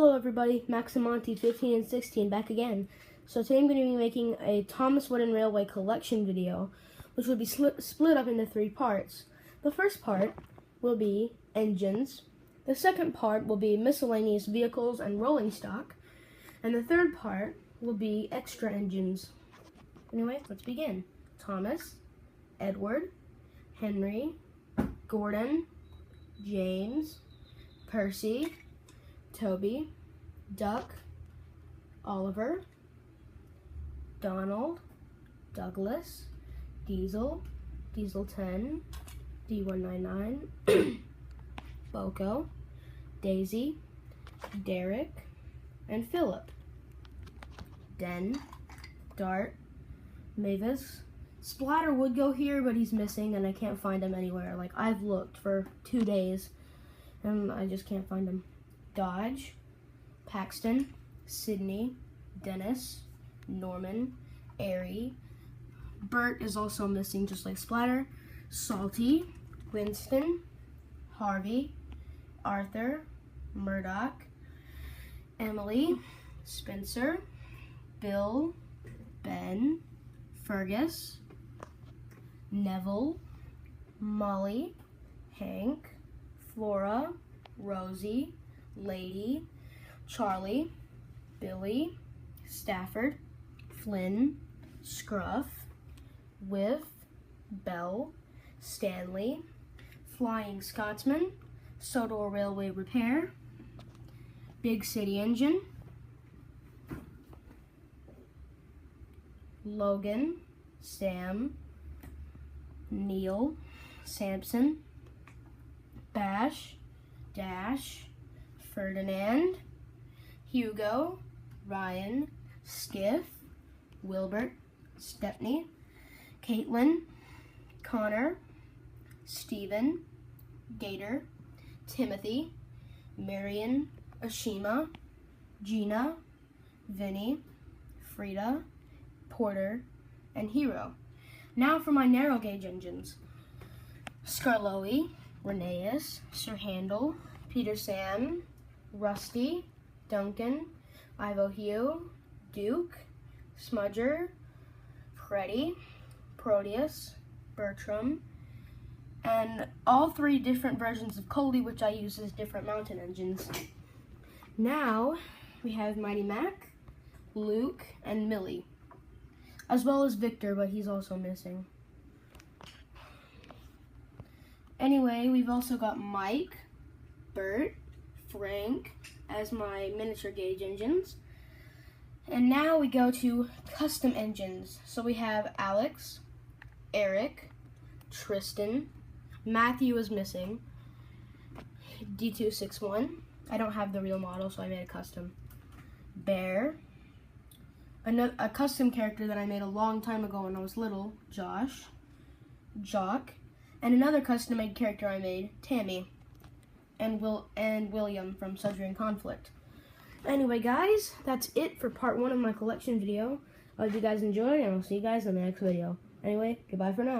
Hello everybody, Maximonti 15 and 16 back again. So today I'm going to be making a Thomas Wooden Railway collection video, which will be split up into 3 parts. The first part will be engines, the second part will be miscellaneous vehicles and rolling stock, and the third part will be extra engines. Anyway, let's begin. Thomas, Edward, Henry, Gordon, James, Percy, Toby, Duck, Oliver, Donald, Douglas, Diesel, Diesel 10, D199, Boko, Daisy, Derek, and Philip. Den, Dart, Mavis. Splatter would go here, but he's missing and I can't find him anywhere. Like, I've looked for 2 days and I just can't find him. Dodge, Paxton, Sydney, Dennis, Norman, Airy. Bert is also missing, just like Splatter. Salty, Winston, Harvey, Arthur, Murdoch, Emily, Spencer, Bill, Ben, Fergus, Neville, Molly, Hank, Flora, Rosie, Lady, Charlie, Billy, Stafford, Flynn, Scruff, Whiff, Bell, Stanley, Flying Scotsman, Sodor Railway Repair, Big City Engine, Logan, Sam, Neil, Samson, Bash, Dash, Ferdinand, Hugo, Ryan, Skiff, Wilbert, Stepney, Caitlin, Connor, Stephen, Gator, Timothy, Marion, Ashima, Gina, Vinny, Frida, Porter, and Hero. Now for my narrow gauge engines. Scarloe, Rheneas, Sir Handel, Peter Sam, Rusty, Duncan, Ivo Hugh, Duke, Smudger, Freddy, Proteus, Bertram, and all 3 different versions of Coley, which I use as different mountain engines. Now we have Mighty Mac, Luke, and Millie, as well as Victor, but he's also missing. Anyway, we've also got Mike, Bert, Frank as my miniature gauge engines. And now we go to custom engines. So we have Alex, Eric, Tristan, Matthew is missing, D261. I don't have the real model, so I made a custom. Bear, a custom character that I made a long time ago when I was little, Josh, Jock, and another custom-made character I made, Tammy, and William from Submarine Conflict. Anyway, guys, that's it for part 1 of my collection video. I hope you guys enjoyed, and I'll see you guys in the next video. Anyway, goodbye for now.